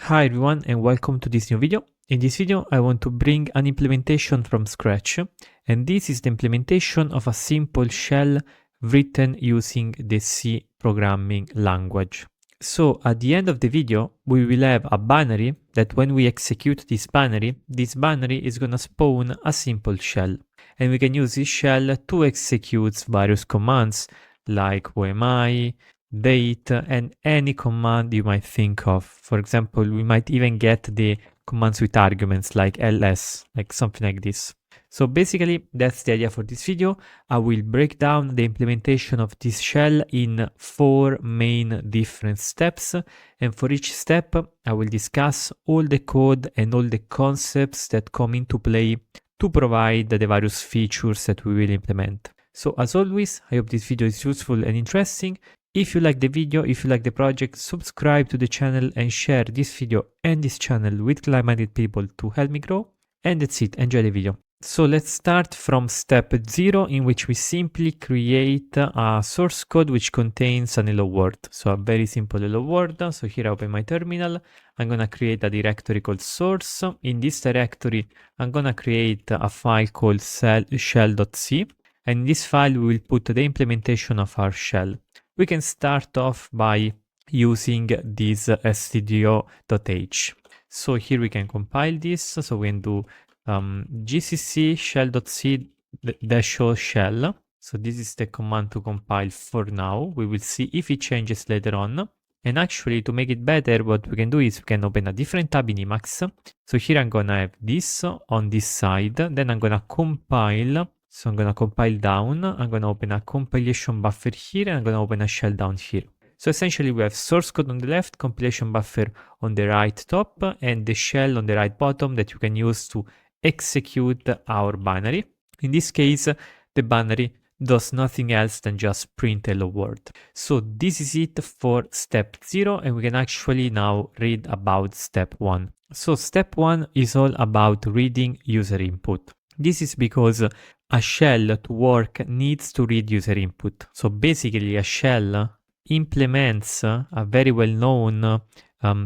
Hi everyone and welcome to this new video. In this video I want to bring an implementation from scratch, and this is the implementation of a simple shell written using the C programming language. So at the end of the video we will have a binary that when we execute this binary is going to spawn a simple shell, and we can use this shell to execute various commands like whoami, date, and any command you might think of. For example, we might even get the commands with arguments like ls, like something like this. So basically, that's the idea for this video. I will break down the implementation of this shell in 4 main different steps, and for each step, I will discuss all the code and all the concepts that come into play to provide the various features that we will implement. So as always, I hope this video is useful and interesting. If you like the video, if you like the project, subscribe to the channel and share this video and this channel with like-minded people to help me grow. And that's it, enjoy the video. So let's start from step 0, in which we simply create a source code which contains an hello world. So a very simple hello world. So here I open my terminal. I'm gonna create a directory called source. In this directory, I'm gonna create a file called shell.c. And in this file, we will put the implementation of our shell. We can start off by using this stdio.h. So here we can compile this. So we can do gcc shell.c -o shell. So this is the command to compile for now. We will see if it changes later on. And actually, to make it better, what we can do is we can open a different tab in Emacs. So here I'm gonna have this on this side. Then I'm gonna compile. So I'm going to compile down, I'm going to open a compilation buffer here, and I'm going to open a shell down here. So essentially we have source code on the left, compilation buffer on the right top, and the shell on the right bottom that you can use to execute our binary. In this case, the binary does nothing else than just print hello world. So this is it for step 0, and we can actually now read about step 1. So step 1 is all about reading user input. This is because a shell to work needs to read user input. So basically a shell implements a very well-known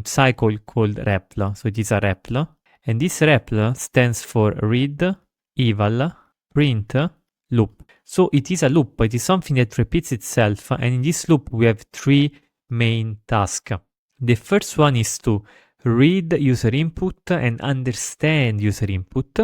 cycle called REPL. So it is a REPL, and this REPL stands for read, eval, print, loop. So it is a loop, it is something that repeats itself, and in this loop we have 3 main tasks. The first one is to read user input and understand user input.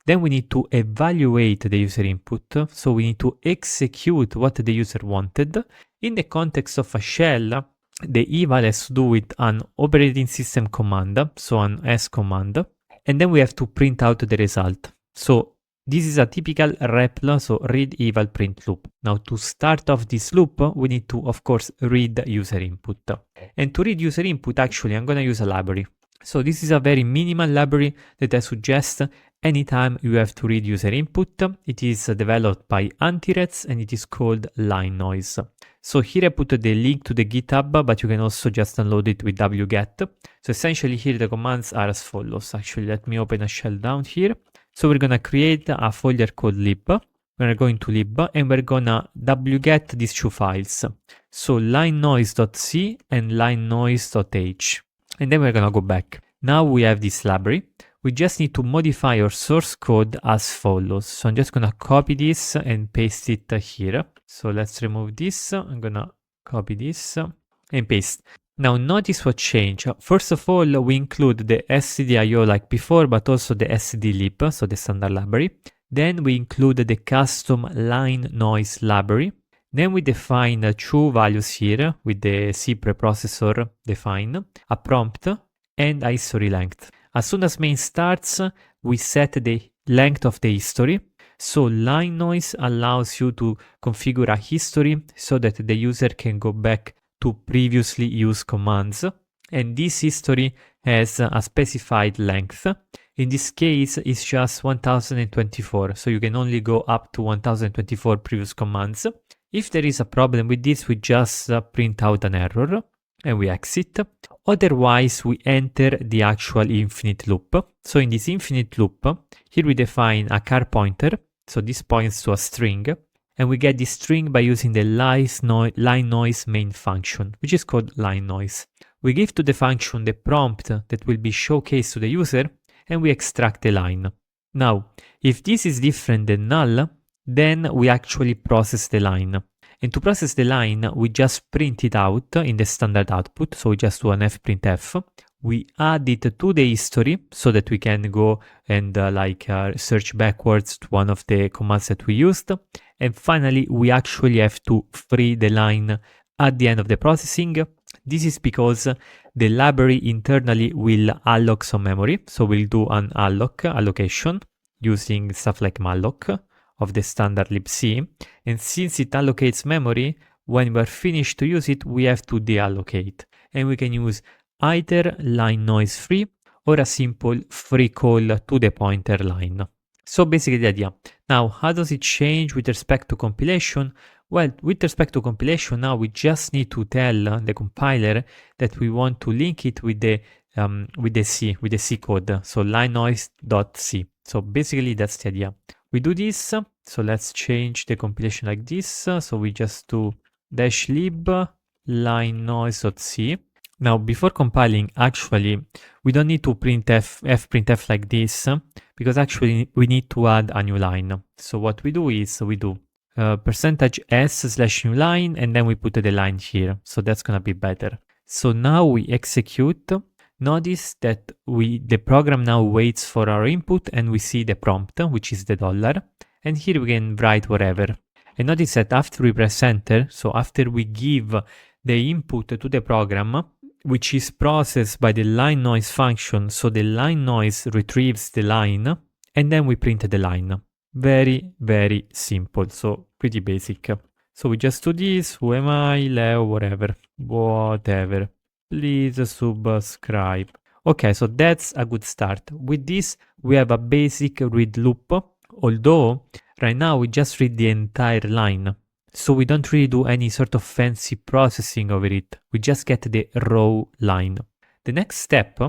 Then we need to evaluate the user input, so we need to execute what the user wanted. In the context of a shell, the eval has to do with an operating system command, so an S command, and then we have to print out the result. So this is a typical REPL, so read, eval, print loop. Now to start off this loop, we need to, of course, read user input. And to read user input, actually, I'm going to use a library. So this is a very minimal library that I suggest anytime you have to read user input. It is developed by Antirez and it is called line noise. So here I put the link to the GitHub, but you can also just download it with wget. So essentially here the commands are as follows. Actually, let me open a shell down here. So we're gonna create a folder called lib. We're gonna go into lib and we're gonna wget these 2 files. So linenoise.c and linenoise.h. And then we're gonna go back. Now we have this library. We just need to modify our source code as follows. So I'm just gonna copy this and paste it here. So let's remove this. I'm gonna copy this and paste. Now notice what changed. First of all, we include the stdio like before, but also the stdlib, so the standard library. Then we include the custom line noise library. Then we define 2 values here with the C preprocessor define, a prompt and a history length. As soon as main starts, we set the length of the history. So line noise allows you to configure a history so that the user can go back to previously used commands. And this history has a specified length. In this case, it's just 1024. So you can only go up to 1024 previous commands. If there is a problem with this, we just print out an error and we exit. Otherwise, we enter the actual infinite loop. So in this infinite loop, here we define a car pointer. So this points to a string. And we get this string by using the line noise main function, which is called line noise. we give to the function the prompt that will be showcased to the user, and we extract the line. Now, if this is different than null, then we actually process the line. And to process the line, we just print it out in the standard output. So we just do an fprintf. We add it to the history so that we can go and search backwards to one of the commands that we used. And finally, we actually have to free the line at the end of the processing. This is because the library internally will alloc some memory. So we'll do an allocation using stuff like malloc of the standard libc. And since it allocates memory, when we're finished to use it, we have to deallocate. And we can use either line noise free or a simple free call to the pointer line. So basically the idea. Now, how does it change with respect to compilation? Well, with respect to compilation, now we just need to tell the compiler that we want to link it with the C code. So line noise.c. So basically that's the idea. We do this. So let's change the compilation like this. So we just do -lib line noise.c. Now, before compiling, actually, we don't need to print fprintf like this, because actually we need to add a new line. So what we do is we do %s/new line, and then we put the line here. So that's gonna be better. So now we execute. Notice that the program now waits for our input, and we see the prompt, which is the $. And here we can write whatever. And notice that after we press enter, so after we give the input to the program, which is processed by the line noise function, so the line noise retrieves the line, and then we print the line. Very, very simple, so pretty basic. So we just do this, who am I, Leo, whatever. Please subscribe. Okay, so that's a good start. With this, we have a basic read loop, although right now we just read the entire line. So we don't really do any sort of fancy processing over it. We just get the raw line. The next step,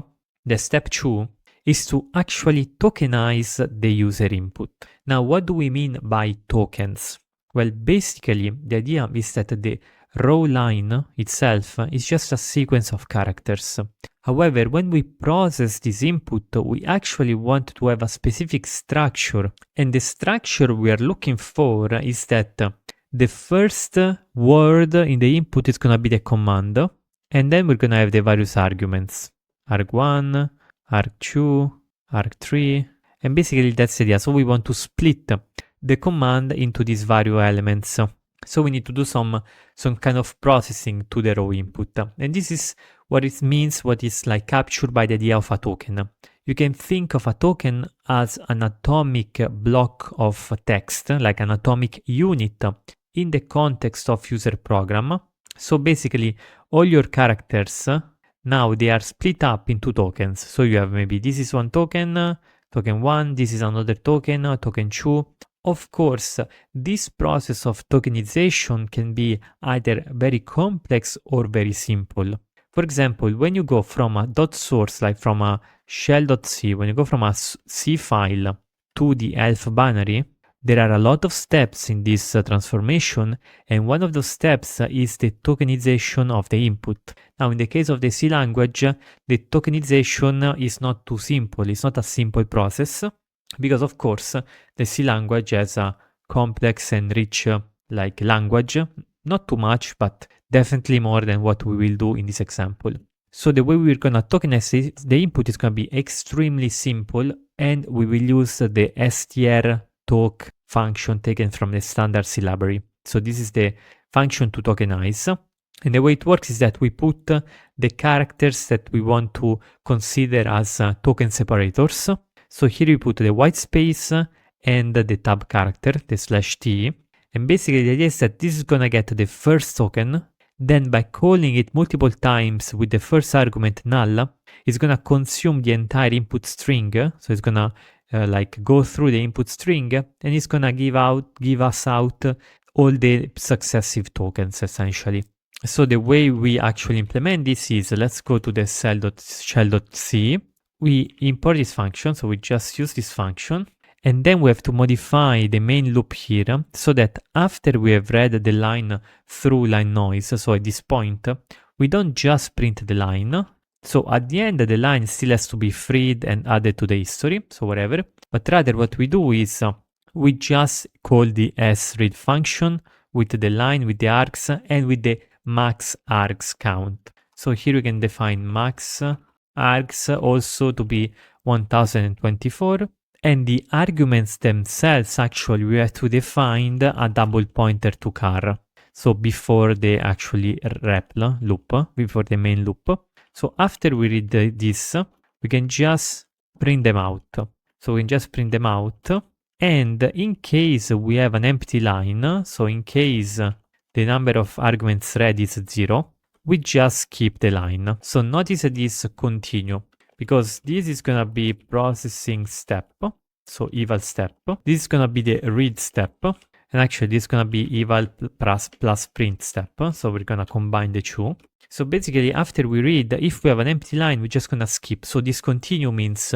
the step 2, is to actually tokenize the user input. Now, what do we mean by tokens? Well, basically, the idea is that the raw line itself is just a sequence of characters. However, when we process this input, we actually want to have a specific structure. And the structure we are looking for is that the first word in the input is going to be the command, and then we're going to have the various arguments, arg1, arg2, arg3, and basically that's the idea. So we want to split the command into these various elements. So we need to do some kind of processing to the raw input. And this is what it means, what is like captured by the idea of a token. You can think of a token as an atomic block of text, like an atomic unit in the context of user program. So basically all your characters, now they are split up into tokens. So you have maybe this is one token, token 1, this is another token, token 2. Of course, this process of tokenization can be either very complex or very simple. For example, when you go from a .source, like from a shell.c, when you go from a C file to the ELF binary, there are a lot of steps in this transformation, and one of those steps is the tokenization of the input. Now, in the case of the C language, the tokenization is not too simple. It's not a simple process, because of course, the C language has a complex and rich language. Not too much, but definitely more than what we will do in this example. So the way we're going to tokenize the input is going to be extremely simple, and we will use the strTok function taken from the standard C library. So this is the function to tokenize. And the way it works is that we put the characters that we want to consider as token separators. So here we put the white space and the tab character, the /t. And basically the idea is that this is going to get the first token. Then by calling it multiple times with the first argument null, it's going to consume the entire input string. So it's going to go through the input string, and it's going to give us out all the successive tokens essentially. So the way we actually implement this is, let's go to the shell.c. We import this function, so we just use this function, and then we have to modify the main loop here so that after we have read the line through line noise, so at this point, we don't just print the line. So at the end, the line still has to be freed and added to the history, so whatever. But rather what we do is we just call the sRead function with the line, with the args, and with the max args count. So here we can define max args also to be 1024. And the arguments themselves, actually, we have to define a double pointer to car. So before the actually REPL loop, before the main loop. So after we read this, we can just print them out. So we can just print them out. And in case we have an empty line, so in case the number of arguments read is 0, we just keep the line. So notice this continue, because this is going to be processing step, so eval step. This is going to be the read step, and actually this is going to be eval plus print step, so we're going to combine the two. So basically after we read, if we have an empty line, we're just going to skip. So this continue means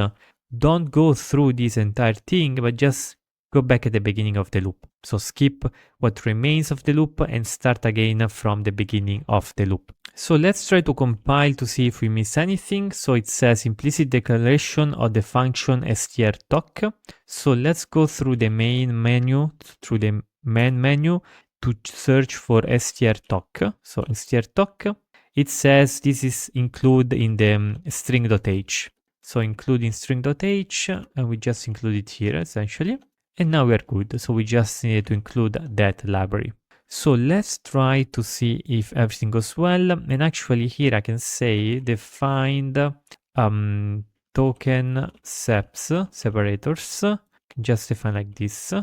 don't go through this entire thing, but just go back at the beginning of the loop. So skip what remains of the loop and start again from the beginning of the loop. So let's try to compile to see if we miss anything. So it says implicit declaration of the function strtoc. So let's go through the main menu, to search for strtoc. So strtoc, it says this is include in the string.h. So include in string.h, and we just include it here essentially. And now we are good. So we just need to include that library. So let's try to see if everything goes well. And actually here I can say define token separators. Just define like this.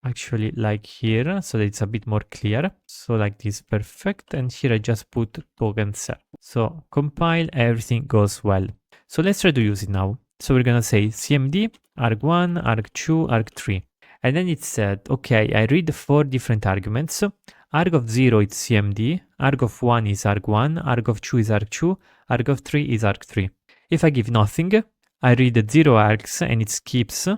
Actually like here, so that it's a bit more clear. So like this, perfect. And here I just put token sep. So compile, everything goes well. So let's try to use it now. So we're gonna say cmd arg1, arg2, arg3. And then it said, okay, I read 4 different arguments. Arg of 0 is cmd, arg of 1 is arg1, arg of 2 is arg2, arg of 3 is arg3. If I give nothing, I read 0 args and it skips.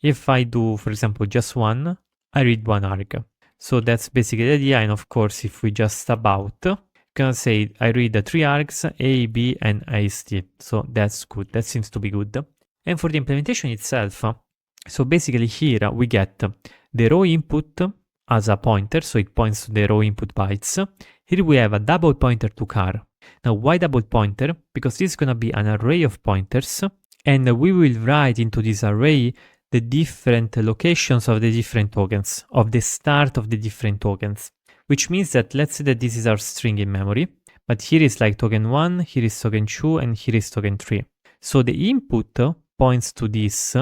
If I do, for example, just 1, I read 1 arg. So that's basically the idea. And of course, if we just about, you can say I read 3 args, A, B, and AST. So that's good. That seems to be good. And for the implementation itself, so basically here we get the raw input as a pointer, so it points to the raw input bytes. Here we have a double pointer to car. Now why double pointer? Because this is going to be an array of pointers, and we will write into this array the different locations of the different tokens, of the start of the different tokens. Which means that let's say that this is our string in memory, but here is like token 1, here is token 2, and here is token 3. So the input points to this.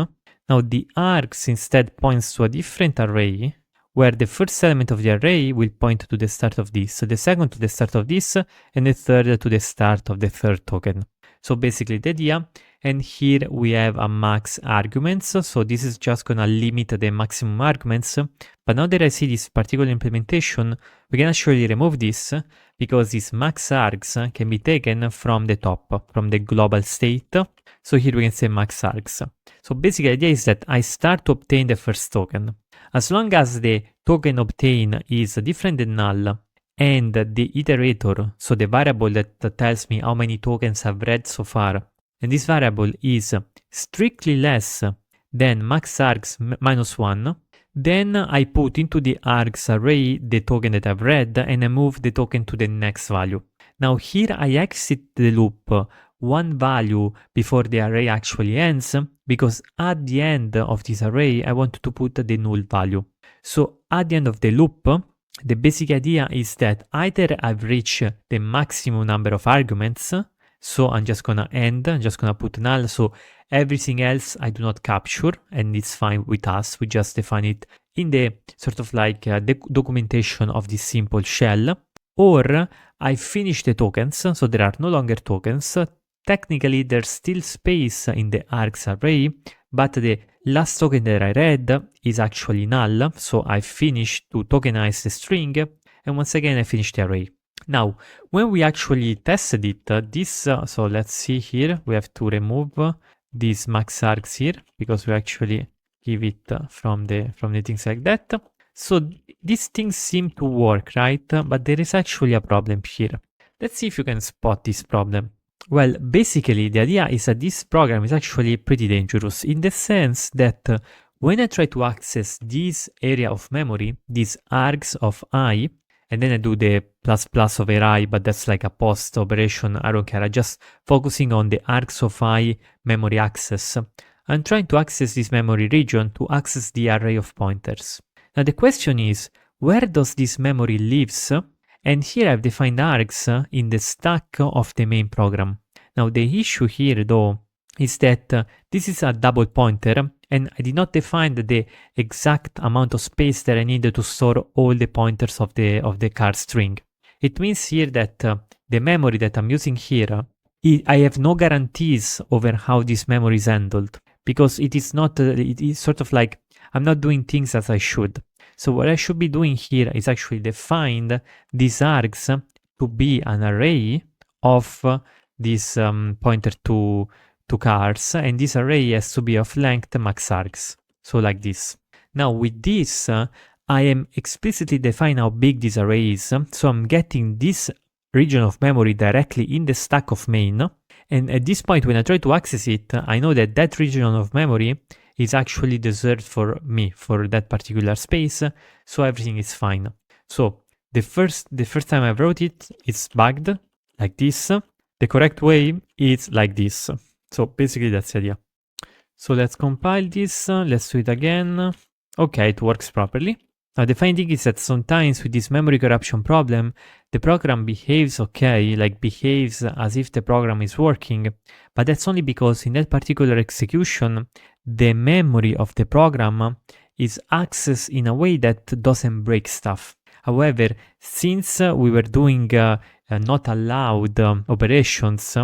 Now the args instead points to a different array, where the first element of the array will point to the start of this, the second to the start of this, and the third to the start of the third token. So basically the idea, and here we have a max arguments, so this is just gonna limit the maximum arguments. But now that I see this particular implementation, we can actually remove this, because this max args can be taken from the top, from the global state. So here we can say max args. So basically the idea is that I start to obtain the first token. As long as the token obtained is different than null, and the iterator, so the variable that tells me how many tokens I've read so far, and this variable is strictly less than max args minus 1, then I put into the args array the token that I've read, and I move the token to the next value. Now here I exit the loop one value before the array actually ends, because at the end of this array I want to put the null value. So at the end of the loop, the basic idea is that either I've reached the maximum number of arguments, so I'm just gonna end, I'm just gonna put null, so everything else I do not capture, and it's fine with us, we just define it in the sort of like the documentation of this simple shell, or I finish the tokens, so there are no longer tokens. Technically there's still space in the args array, but the last token that I read is actually null, so I finished to tokenize the string, and once again I finish the array. Now, when we actually tested it, so let's see here, we have to remove these max args here, because we actually give it from the things like that. So these things seem to work, right? But there is actually a problem here. Let's see if you can spot this problem. Well, basically, the idea is that this program is actually pretty dangerous in the sense that when I try to access this area of memory, these args of I, and then I do the plus plus over I, but that's like a post operation, I don't care, I'm just focusing on the args of I memory access. I'm trying to access this memory region to access the array of pointers. Now the question is, where does this memory lives? And here I've defined args in the stack of the main program. Now the issue here though is that this is a double pointer and I did not define the exact amount of space that I needed to store all the pointers of the car string. It means here that the memory that I'm using here, I have no guarantees over how this memory is handled because it is not, it is sort of like I'm not doing things as I should. So what I should be doing here is actually define these args to be an array of this pointer to cars, and this array has to be of length max args. So like this. Now with this, I am explicitly defining how big this array is. So I'm getting this region of memory directly in the stack of main. And at this point, when I try to access it, I know that that region of memory is actually reserved for me, for that particular space. So everything is fine. So the first time I wrote it, it's bugged like this. The correct way is like this. So basically that's the idea. So let's compile this, let's do it again. Okay, it works properly. Now the finding is that sometimes with this memory corruption problem, the program behaves okay, like behaves as if the program is working, but that's only because in that particular execution, the memory of the program is accessed in a way that doesn't break stuff. However, since we were doing not allowed operations,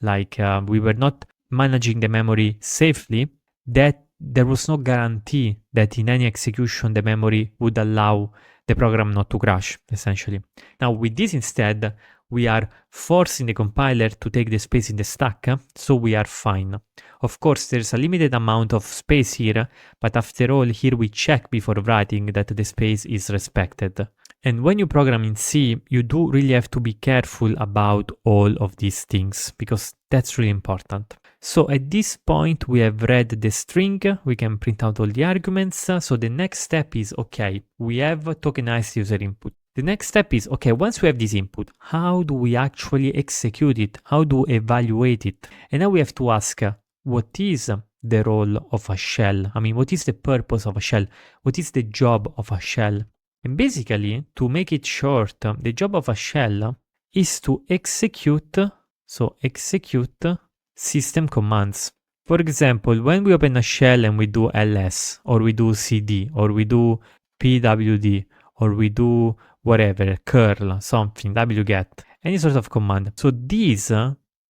like we were not managing the memory safely, that there was no guarantee that in any execution the memory would allow the program not to crash, essentially. Now with this instead, we are forcing the compiler to take the space in the stack, so we are fine. Of course, there's a limited amount of space here, but after all, here we check before writing that the space is respected. And when you program in C, you do really have to be careful about all of these things, because that's really important. So at this point, we have read the string, we can print out all the arguments. So the next step is, okay, we have tokenized user input. The next step is, okay, once we have this input, how do we actually execute it? How do we evaluate it? And now we have to ask, what is the role of a shell? I mean, what is the purpose of a shell? What is the job of a shell? And basically, to make it short, the job of a shell is to execute, system commands. For example, when we open a shell and we do ls, or we do cd, or we do pwd, or we do whatever, curl, something, wget, any sort of command. So these,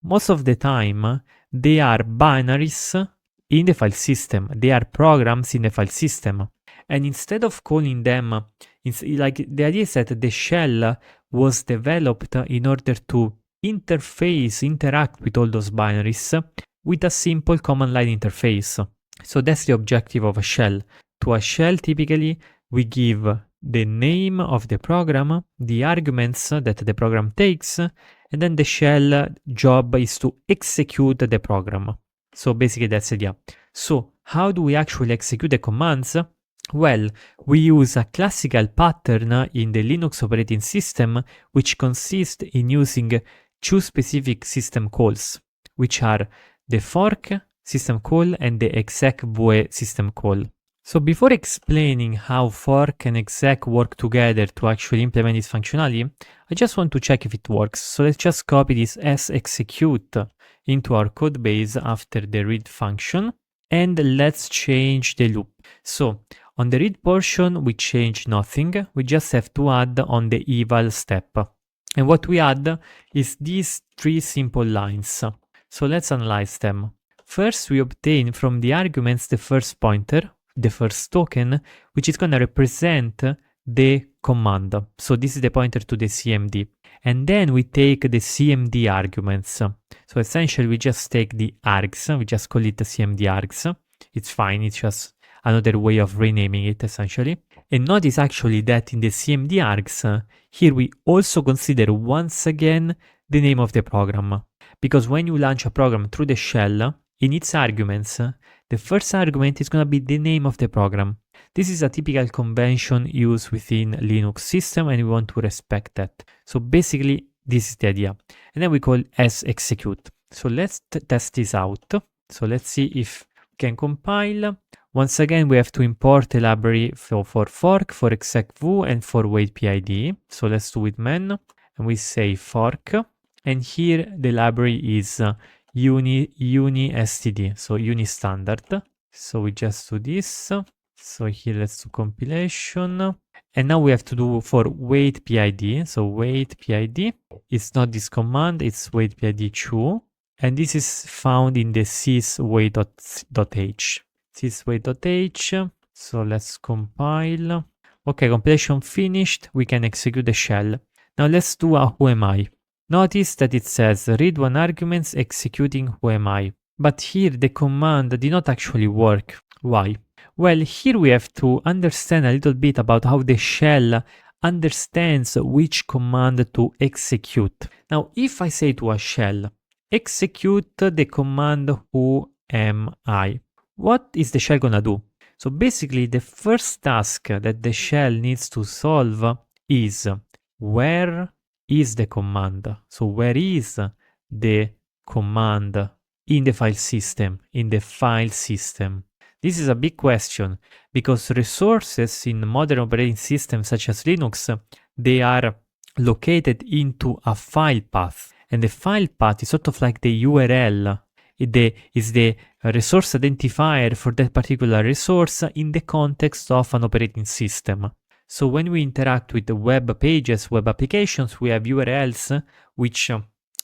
most of the time, they are binaries in the file system. They are programs in the file system. And instead of calling them, like the idea is that the shell was developed in order to interact with all those binaries with a simple command line interface. So that's the objective of a shell. To a shell, typically, we give the name of the program, the arguments that the program takes, and then the shell job is to execute the program. So basically that's the idea. So how do we actually execute the commands? Well, we use a classical pattern in the Linux operating system, which consists in using two specific system calls, which are the fork system call and the exec voe system call. So before explaining how fork and exec work together to actually implement this functionality, I just want to check if it works. So let's just copy this as execute into our code base after the read function, and let's change the loop. So on the read portion, we change nothing. We just have to add on the eval step. And what we add is these three simple lines. So let's analyze them. First, we obtain from the arguments the first pointer, the first token, which is going to represent the command. So this is the pointer to the CMD. And then we take the CMD arguments. So essentially, we just take the args. We just call it the CMD args. It's fine. It's just another way of renaming it, essentially. And notice actually that in the CMD args, here we also consider once again the name of the program. Because when you launch a program through the shell, in its arguments, the first argument is going to be the name of the program. This is a typical convention used within Linux system, and we want to respect that. So basically, this is the idea. And then we call as execute. So let's test this out. So let's see if we can compile. Once again, we have to import the library for fork, for exec_vu, and for waitpid. So let's do it man, and we say fork. And here the library is uni_std, so uni standard. So we just do this. So here let's do compilation. And now we have to do for waitpid. So waitpid, it's not this command, it's waitpid2. And this is found in the syswait.h. Syswait.h. So let's compile. Okay, compilation finished. We can execute the shell. Now let's do a whoami. Notice that it says read one arguments executing whoami. But here the command did not actually work. Why? Well, here we have to understand a little bit about how the shell understands which command to execute. Now, if I say to a shell, execute the command whoami, what is the shell gonna do? So basically, the first task that the shell needs to solve is where is the command? So where is the command in the file system, This is a big question because resources in modern operating systems such as Linux, they are located into a file path. And the file path is sort of like the URL. It is the resource identifier for that particular resource in the context of an operating system. So when we interact with the web pages, web applications, we have URLs which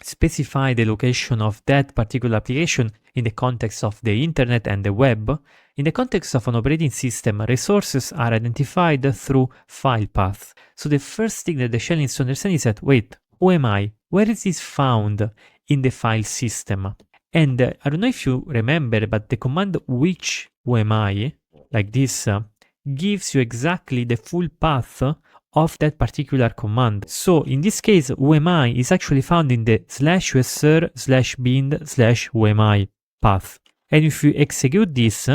specify the location of that particular application in the context of the internet and the web. In the context of an operating system, resources are identified through file path. So the first thing that the shell needs to understand is that, wait, who am I? Where is this found in the file system? And I don't know if you remember, but the command which whoami, like this, gives you exactly the full path of that particular command. So in this case, whoami is actually found in the /usr/bind/whoami path. And if you execute this,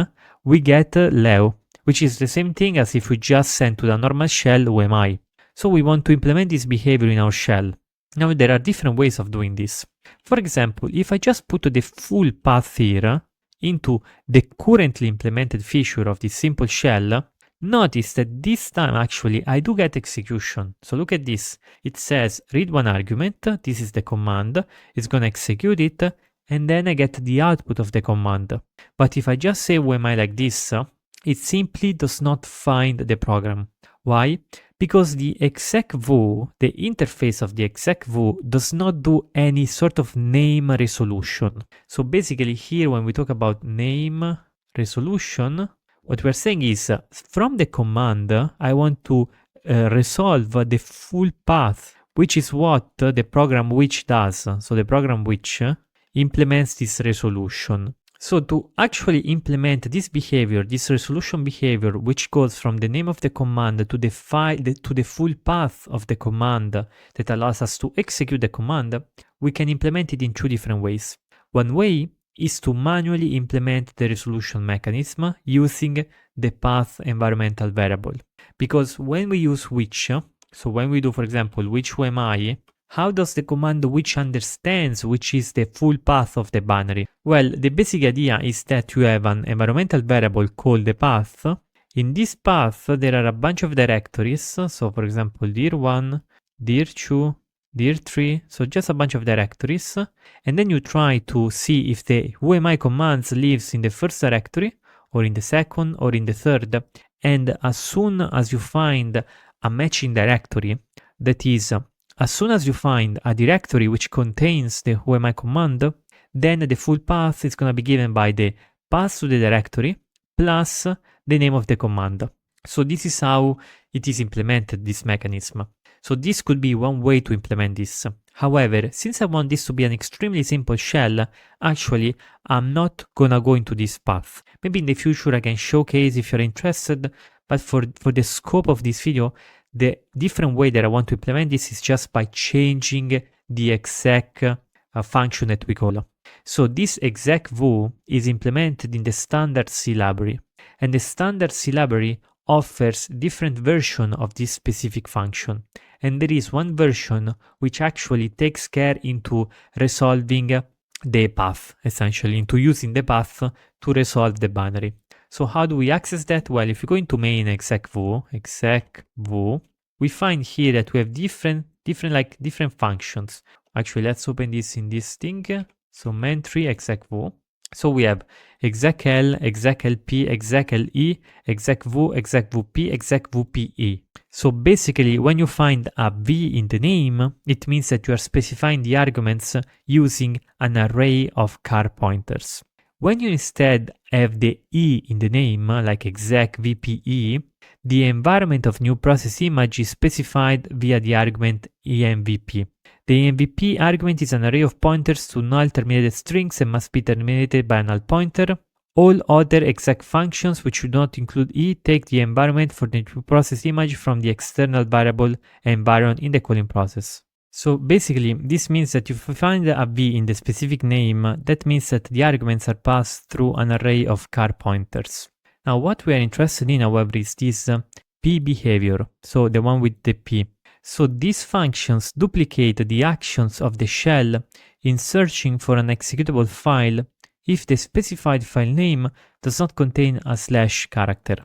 we get leo, which is the same thing as if we just sent to the normal shell whoami. So we want to implement this behavior in our shell. Now there are different ways of doing this. For example, if I just put the full path here into the currently implemented feature of this simple shell, notice that this time actually I do get execution. So look at this. It says read one argument, this is the command, it's gonna execute it, and then I get the output of the command. But if I just say whoami like this, it simply does not find the program. Why? Because the exec_vu, the interface of the exec_vu, does not do any sort of name resolution. So basically here when we talk about name resolution, what we're saying is from the command, I want to resolve the full path, which is what the program which does. So the program which implements this resolution. So to actually implement this behavior, this resolution behavior, which goes from the name of the command to the file, to the full path of the command that allows us to execute the command, we can implement it in two different ways. One way is to manually implement the resolution mechanism using the path environmental variable. Because when we use which, so when we do, for example, which whoami, how does the command which understands which is the full path of the binary? Well, the basic idea is that you have an environmental variable called the path. In this path, there are a bunch of directories. So for example, dir1, dir2, dir3, so just a bunch of directories. And then you try to see if the whoami commands lives in the first directory, or in the second, or in the third. And as soon as you find a matching directory, that is, as soon as you find a directory which contains the whoami command, then the full path is going to be given by the path to the directory plus the name of the command. So this is how it is implemented, this mechanism. So this could be one way to implement this. However, since I want this to be an extremely simple shell, actually, I'm not gonna go into this path. Maybe in the future I can showcase if you're interested, but for the scope of this video, the different way that I want to implement this is just by changing the exec function that we call. So this exec vo is implemented in the standard C library, and the standard C library offers different version of this specific function. And there is one version which actually takes care into resolving the path, essentially, into using the path to resolve the binary. So how do we access that? Well, if you go into main exec vo, we find here that we have different functions. Actually, let's open this in this thing. So main tree exec vo. So we have exec L, exec LP, exec LE, exec vo P, exec vo PE. So basically, when you find a V in the name, it means that you are specifying the arguments using an array of car pointers. When you instead have the E in the name, like exec VPE, the environment of new process image is specified via the argument envp. The envp argument is an array of pointers to null terminated strings and must be terminated by a null pointer. All other exec functions which do not include E take the environment for the new process image from the external variable environment in the calling process. So basically, this means that if you find a V in the specific name, that means that the arguments are passed through an array of car pointers. Now, what we are interested in, however, is this P behavior, so the one with the P. So these functions duplicate the actions of the shell in searching for an executable file if the specified file name does not contain a / character.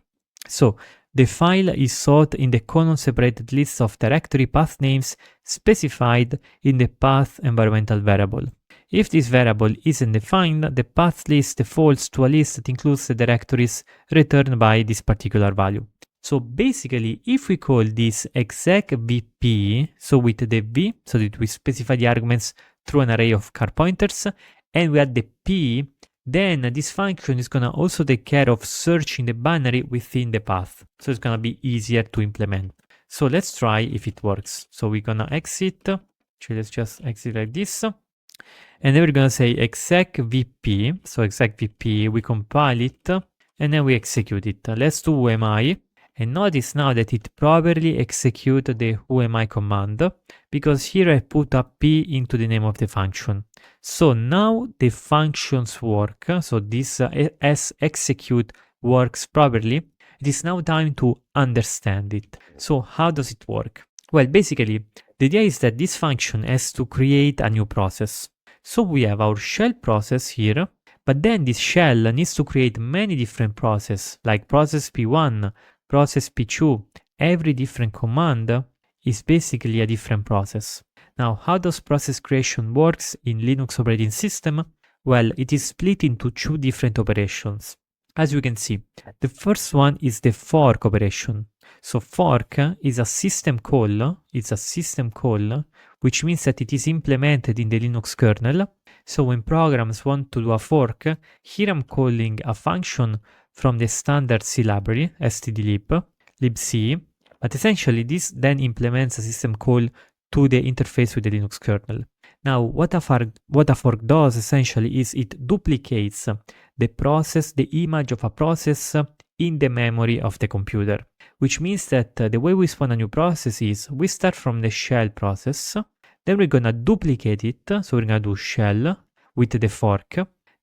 So the file is sought in the colon-separated list of directory path names specified in the path environmental variable. If this variable isn't defined, the path list defaults to a list that includes the directories returned by this particular value. So basically, if we call this exec VP, so with the V, so that we specify the arguments through an array of car pointers, and we add the P, then this function is going to also take care of searching the binary within the path. So it's going to be easier to implement. So let's try if it works. So we're going to exit. Actually, let's just exit like this. And then we're going to say exec VP. So exec VP, we compile it, and then we execute it. Let's do whoami. And notice now that it properly executes the whoami command, because here I put a P into the name of the function. So now the functions work, so this as execute works properly. It is now time to understand it. So how does it work? Well, basically, the idea is that this function has to create a new process. So we have our shell process here, but then this shell needs to create many different processes, like process P1, process P2. Every different command is basically a different process. Now, how does process creation works in Linux operating system? Well, it is split into two different operations. As you can see, the first one is the fork operation. So fork is a system call. It's a system call, which means that it is implemented in the Linux kernel. So when programs want to do a fork, here I'm calling a function from the standard C library, stdlib, libc, but essentially this then implements a system call to the interface with the Linux kernel. Now, what a fork does essentially is it duplicates the image of a process in the memory of the computer, which means that the way we spawn a new process is we start from the shell process, then we're gonna duplicate it, so we're gonna do shell with the fork.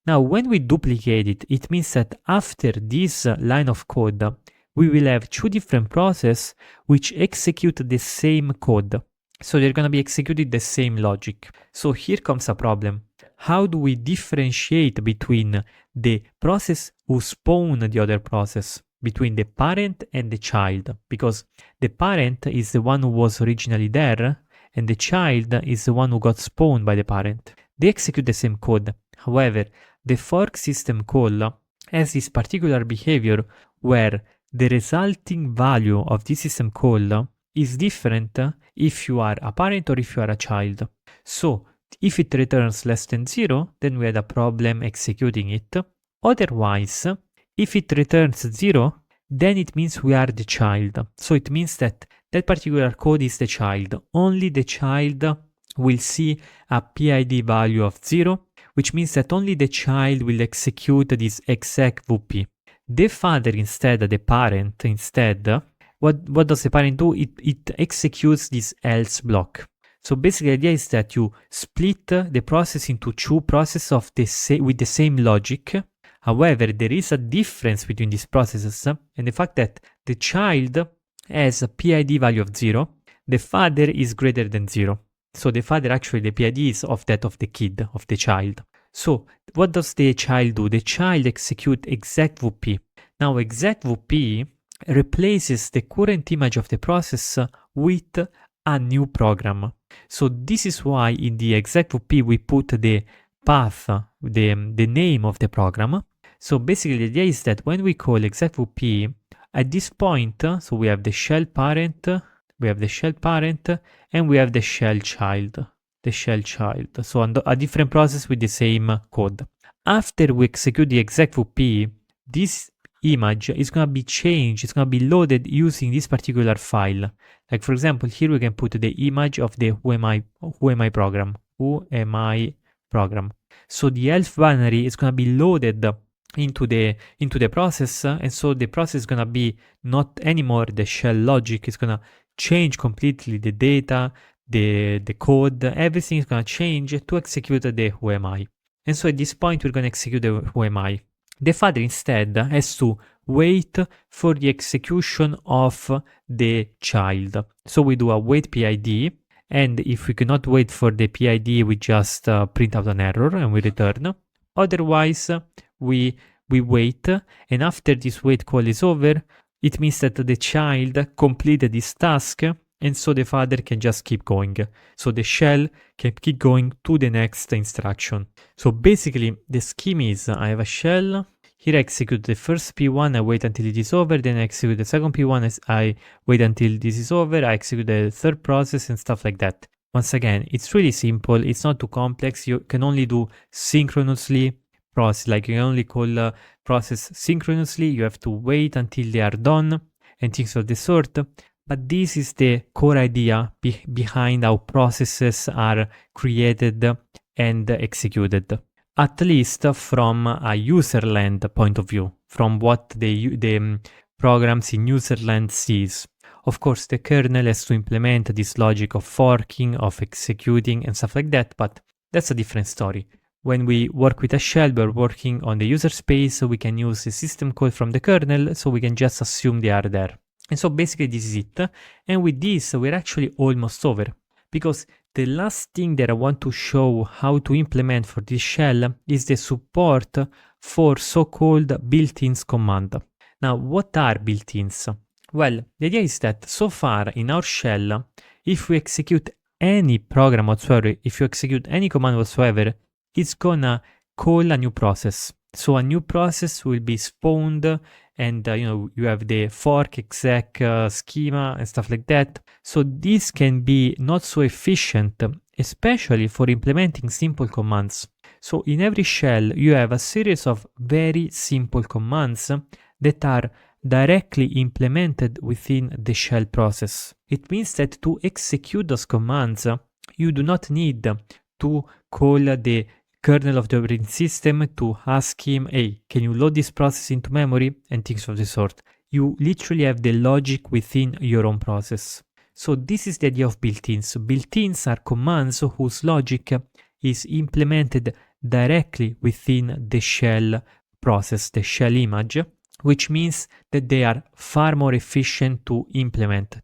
Now, when we duplicate it, it means that after this line of code, we will have two different processes which execute the same code. So they're going to be executing the same logic. So here comes a problem. How do we differentiate between the process who spawned the other process, between the parent and the child? Because the parent is the one who was originally there, and the child is the one who got spawned by the parent. They execute the same code. However, the fork system call has this particular behavior where the resulting value of this system call is different if you are a parent or if you are a child. So if it returns less than 0, then we had a problem executing it. Otherwise, if it returns 0, then it means we are the child. So it means that that particular code is the child. Only the child will see a PID value of 0, which means that only the child will execute this exec VP. The father instead, the parent instead, what does the parent do? It executes this else block. So basically, the idea is that you split the process into two processes with the same logic. However, there is a difference between these processes, and the fact that the child has a PID value of 0, the father is greater than 0. So the father, actually, the PID is of that of the kid, of the child. So what does the child do? The child executes exec VP. Now exec VP replaces the current image of the process with a new program. So this is why in the exec VP we put the path, the name of the program. So basically the idea is that when we call exec VP, at this point, so we have the shell parent, and we have the shell child. So a different process with the same code. After we execute the exec VP, this image is going to be changed, it's going to be loaded using this particular file. Like for example, here we can put the image of the whoami program. So the elf binary is going to be loaded into the process, and so the process is going to be not anymore the shell logic. It's going to change completely the data, the code, everything is going to change to execute the whoami. And so at this point we're going to execute the whoami. The father instead has to wait for the execution of the child. So we do a wait PID, and if we cannot wait for the PID, we just print out an error and we return. Otherwise, we wait, and after this wait call is over, it means that the child completed this task, and so the father can just keep going. So the shell can keep going to the next instruction. So basically, the scheme is I have a shell. Here I execute the first P1, I wait until it is over, then I execute the second P1, I wait until this is over, I execute the third process and stuff like that. Once again, it's really simple, it's not too complex, you can only do synchronously process, like you can only call process synchronously, you have to wait until they are done and things of the sort. But this is the core idea behind how processes are created and executed. At least from a userland point of view, from what the programs in userland sees. Of course, the kernel has to implement this logic of forking, of executing, and stuff like that, but that's a different story. When we work with a shell, we're working on the user space, so we can use the system code from the kernel, so we can just assume they are there. And so basically this is it. And with this, we're actually almost over. Because the last thing that I want to show how to implement for this shell is the support for so-called built-ins command. Now, what are built-ins? Well, the idea is that so far in our shell, if we execute any program whatsoever, if you execute any command whatsoever, it's gonna call a new process. So a new process will be spawned, and you have the fork exec schema and stuff like that. So this can be not so efficient, especially for implementing simple commands. So in every shell, you have a series of very simple commands that are directly implemented within the shell process. It means that to execute those commands, you do not need to call the kernel of the operating system to ask him, hey, can you load this process into memory, and things of the sort. You literally have the logic within your own process. So this is the idea of built-ins. Built-ins are commands whose logic is implemented directly within the shell process, the shell image, which means that they are far more efficient to implement,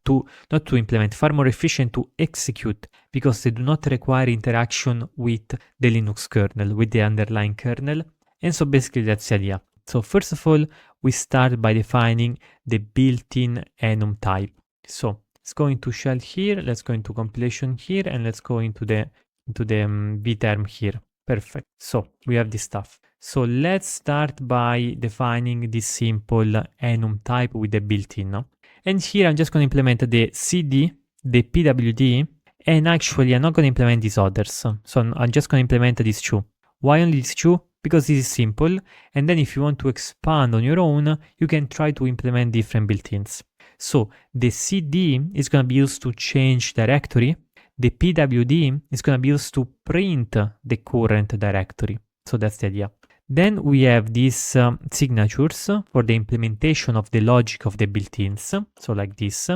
far more efficient to execute, because they do not require interaction with the Linux kernel, with the underlying kernel. And so basically that's the idea. So first of all, we start by defining the built-in enum type. So let's go into shell here, let's go into compilation here, and let's go into the vterm here. Perfect. So we have this stuff. So let's start by defining this simple enum type with the built-in. No? And here I'm just going to implement the cd, the pwd, and actually I'm not going to implement these others. So I'm just going to implement these two. Why only these two? Because this is simple. And then if you want to expand on your own, you can try to implement different built-ins. So the cd is going to be used to change directory. The pwd is going to be used to print the current directory. So that's the idea. Then we have these signatures for the implementation of the logic of the built-ins. So like this,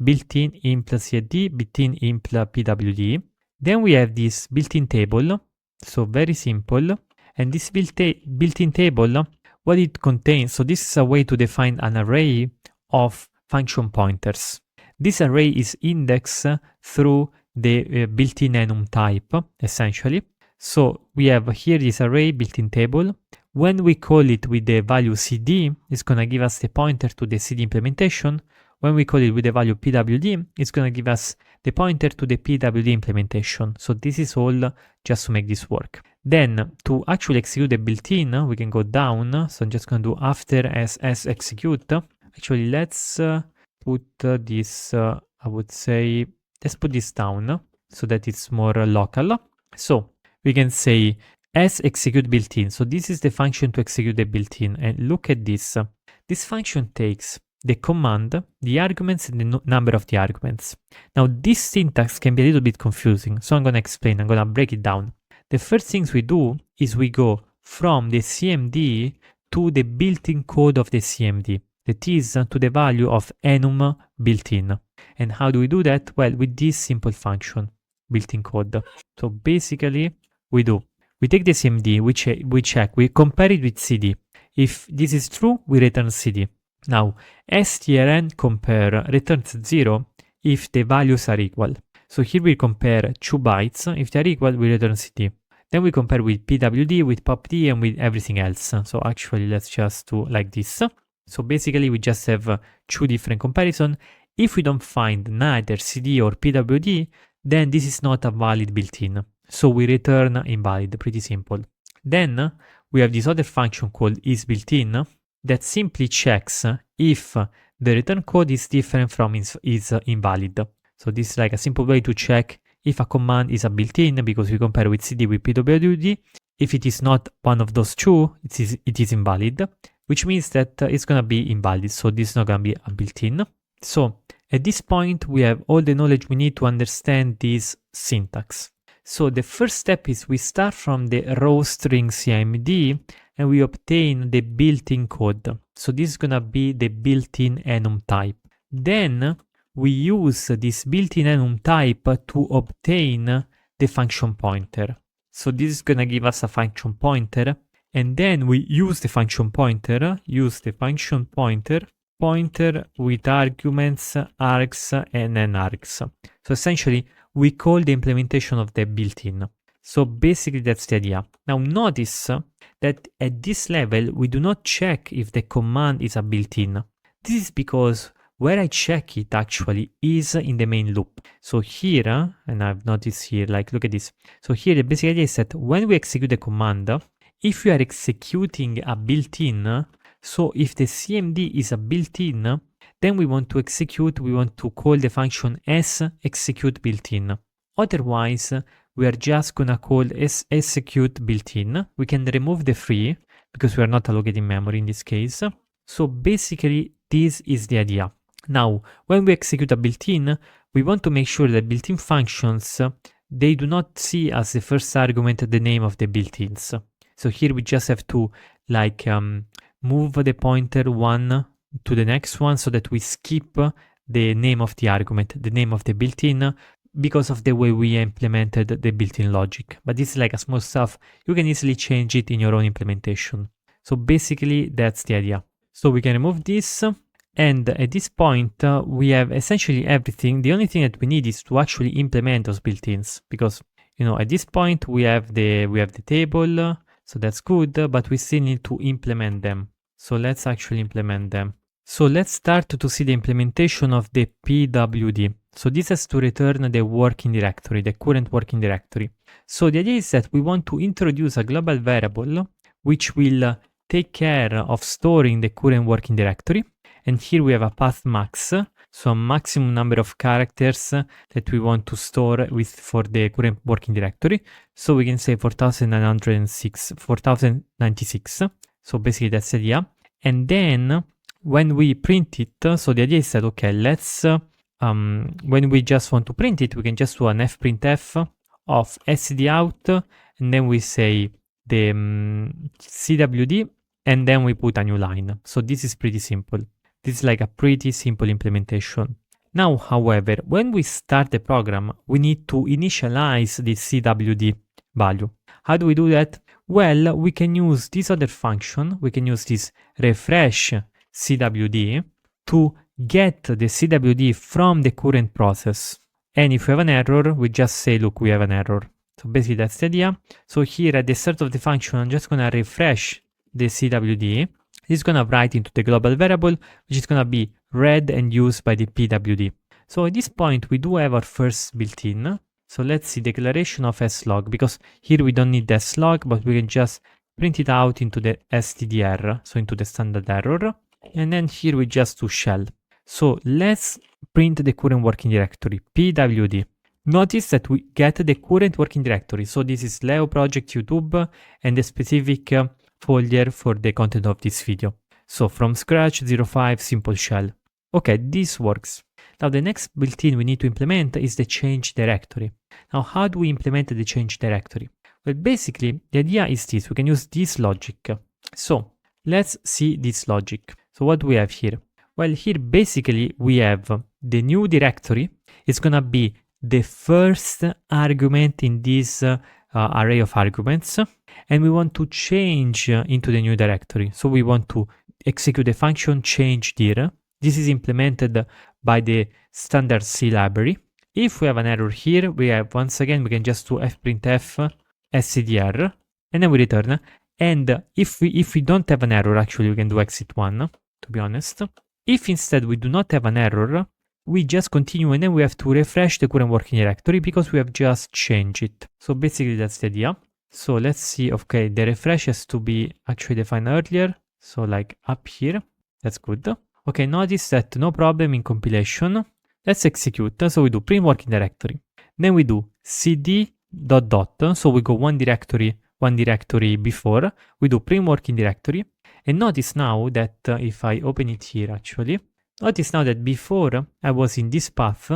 built-in impl cd, built-in impl pwd. Then we have this built-in table, so very simple. And this built-in table, what it contains, so this is a way to define an array of function pointers. This array is indexed through the built-in enum type, essentially. So we have here this array built-in table. When we call it with the value cd, it's going to give us the pointer to the cd implementation. When we call it with the value pwd, it's going to give us the pointer to the pwd implementation. So this is all just to make this work. Then to actually execute the built-in, we can go down. So I'm just going to do after as execute. Actually, let's put this, I would say, let's put this down so that it's more local. So we can say as execute built-in. So this is the function to execute the built-in. And look at this. This function takes the command, the arguments, and the number of the arguments. Now, this syntax can be a little bit confusing. So I'm going to explain. I'm going to break it down. The first things we do is we go from the CMD to the built-in code of the CMD. That is to the value of enum built-in. And how do we do that? Well, with this simple function, built-in code. So basically, we take the CMD, we check, we compare it with CD. If this is true, we return CD. Now, strn compare returns 0 if the values are equal. So here we compare 2 bytes. If they are equal, we return CD. Then we compare with pwd, with popd, and with everything else. So actually, let's just do like this. So basically, we just have 2 different comparisons. If we don't find neither CD or pwd, then this is not a valid built-in. So we return invalid, pretty simple. Then we have this other function called isBuiltIn that simply checks if the return code is different from is invalid. So this is like a simple way to check if a command is a built-in because we compare with CD with pwd. If it is not one of those two, it is invalid, which means that it's going to be invalid. So this is not going to be a built-in. So at this point, we have all the knowledge we need to understand this syntax. So the first step is we start from the raw string CMD and we obtain the built-in code. So this is going to be the built-in enum type. Then we use this built-in enum type to obtain the function pointer. So this is going to give us a function pointer. And then we use the function pointer, pointer with arguments, args, and then args. So essentially, we call the implementation of the built-in. So basically, that's the idea. Now notice that at this level, we do not check if the command is a built-in. This is because where I check it actually is in the main loop. So here, and I've noticed here, like look at this. So here the basic idea is that when we execute the command, if we are executing a built-in, so if the CMD is a built-in, then we want to call the function as execute built-in. Otherwise, we are just gonna call as execute built-in. We can remove the free because we are not allocating memory in this case. So basically, this is the idea. Now, when we execute a built-in, we want to make sure that built-in functions, they do not see as the first argument the name of the built-ins. So here we just have to like move the pointer one to the next one so that we skip the name of the argument, the name of the built-in, because of the way we implemented the built-in logic. But this is like a small stuff. You can easily change it in your own implementation. So basically, that's the idea. So we can remove this. And at this point, we have essentially everything. The only thing that we need is to actually implement those built-ins, because at this point we have the table, so that's good, but we still need to implement them. So let's actually implement them. So let's start to see the implementation of the pwd. So this has to return the working directory, the current working directory. So the idea is that we want to introduce a global variable which will take care of storing the current working directory. And here we have a path max, so a maximum number of characters that we want to store for the current working directory. So we can say 4096. So basically that's the idea. And then when we print it, so the idea is that, okay, let's, when we just want to print it, we can just do an fprintf of stdout, and then we say the cwd, and then we put a new line. So this is pretty simple. This is like a pretty simple implementation. Now, however, when we start the program, we need to initialize the CWD value. How do we do that? Well, we can use this other function. We can use this refresh CWD to get the CWD from the current process. And if we have an error, we just say, look, we have an error. So basically that's the idea. So here at the start of the function, I'm just gonna refresh the CWD. This is gonna write into the global variable, which is gonna be read and used by the PWD. So at this point, we do have our first built-in. So let's see declaration of slog, because here we don't the slog, but we can just print it out into the stdr, so into the standard error. And then here we just do shell. So let's print the current working directory, pwd. Notice that we get the current working directory. So this is Leo project YouTube and the specific folder for the content of this video. So from scratch 05 simple shell. Okay, this works. Now the next built-in we need to implement is the change directory. Now how do we implement the change directory? Well, basically the idea is this. We can use this logic. So let's see this logic. So what do we have here? Well, here basically we have the new directory. It's gonna be the first argument in this array of arguments, and we want to change into the new directory. So we want to execute the function change dir. This is implemented by the standard C library. If we have an error here, we have, once again, we can just do fprintf stdr, and then we return. And if we don't have an error, actually we can do exit1, to be honest. If instead we do not have an error, we just continue and then we have to refresh the current working directory because we have just changed it. So basically that's the idea. So let's see, okay, the refresh has to be actually defined earlier. So like up here, that's good. Okay, notice that no problem in compilation. Let's execute. So we do print working directory. Then we do cd ... So we go one directory before. We do print working directory. And notice now that if I open it here actually, notice now that before I was in this path,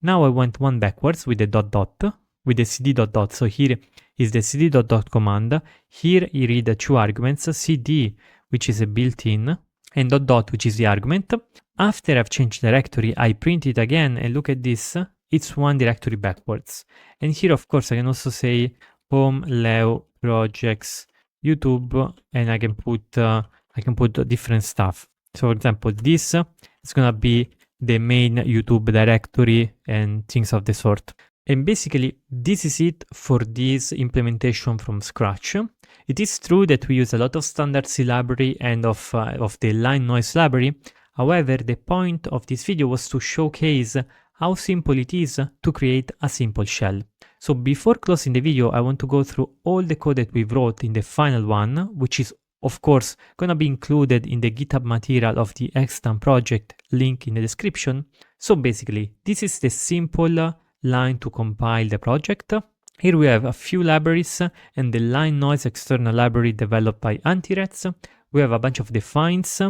now I went one backwards with the ... with the cd ... So here is the cd ... command. Here you read two arguments, cd, which is a built-in, and ... which is the argument. After I've changed directory, I print it again, and look at this, it's one directory backwards. And here, of course, I can also say home, Leo, projects, YouTube, and I can put different stuff. So for example, this is gonna be the main YouTube directory and things of the sort. And basically, this is it for this implementation from scratch. It is true that we use a lot of standard C library and of the line noise library. However, the point of this video was to showcase how simple it is to create a simple shell. So before closing the video, I want to go through all the code that we wrote in the final one, which is of course gonna be included in the GitHub material of the extant project, link in the description. So basically, this is the simple line to compile the project. Here we have a few libraries and the line noise external library developed by Antirets. We have a bunch of defines.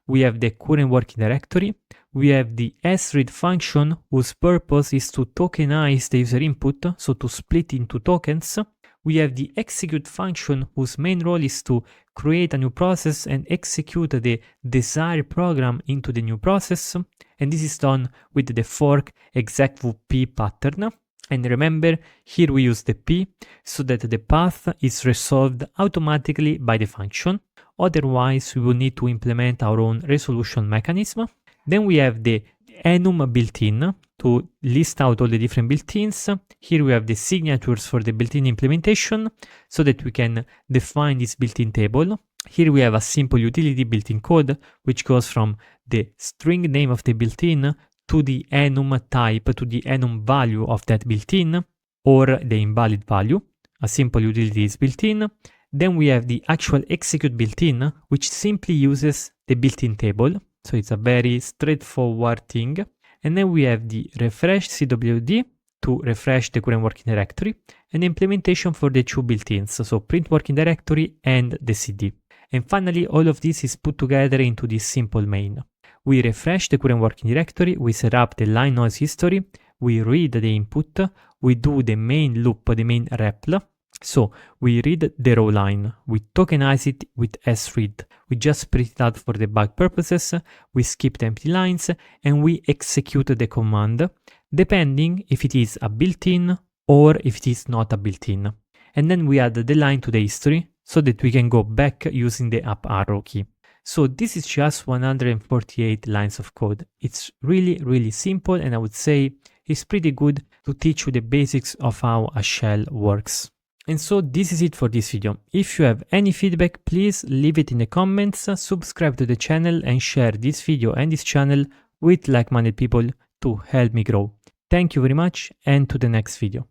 We have the current working directory. We have the sread function whose purpose is to tokenize the user input, so to split into tokens. We have the execute function whose main role is to create a new process and execute the desired program into the new process. And this is done with the fork exec p pattern. And remember, here we use the p so that the path is resolved automatically by the function. Otherwise, we will need to implement our own resolution mechanism. Then we have the enum built-in to list out all the different built-ins. Here we have the signatures for the built-in implementation so that we can define this built-in table. Here we have a simple utility built-in code, which goes from the string name of the built-in to the enum type, to the enum value of that built-in, or the invalid value. A simple utility is built-in. Then we have the actual execute built-in, which simply uses the built-in table. So it's a very straightforward thing. And then we have the refresh CWD to refresh the current working directory, and the implementation for the two built-ins, so print working directory and the CD. And finally, all of this is put together into this simple main. We refresh the current working directory, we set up the line noise history, we read the input, we do the main loop, the main REPL, So we read the row line, we tokenize it with sRead, we just print it out for debug purposes, we skip the empty lines, and we execute the command, depending if it is a built-in or if it is not a built-in. And then we add the line to the history so that we can go back using the up arrow key. So this is just 148 lines of code. It's really simple, and I would say it's pretty good to teach you the basics of how a shell works. And so this is it for this video. If you have any feedback, please leave it in the comments, subscribe to the channel and share this video and this channel with like-minded people to help me grow. Thank you very much, and to the next video.